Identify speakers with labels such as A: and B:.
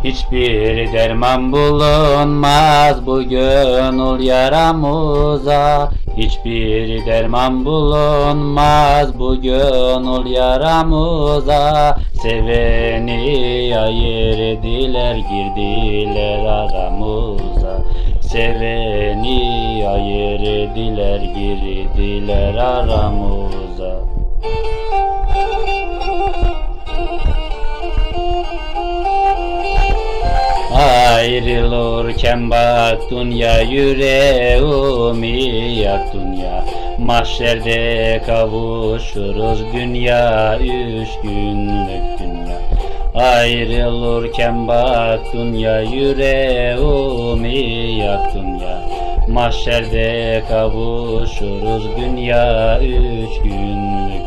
A: Hiçbir derman bulunmaz bu gönül yaramıza. Hiçbir derman bulunmaz bu gönül yaramıza. Seveni ayırdılar, girdiler aramıza. Seveni ayırdılar, girdiler aramıza. Ayrılırken bak dünya, yüreğimi yak dünya. Mahşerde kavuşuruz dünya, 3 günlük dünya. Ayrılırken bak dünya, yüreğimi yak dünya. Mahşerde kavuşuruz dünya, 3 günlük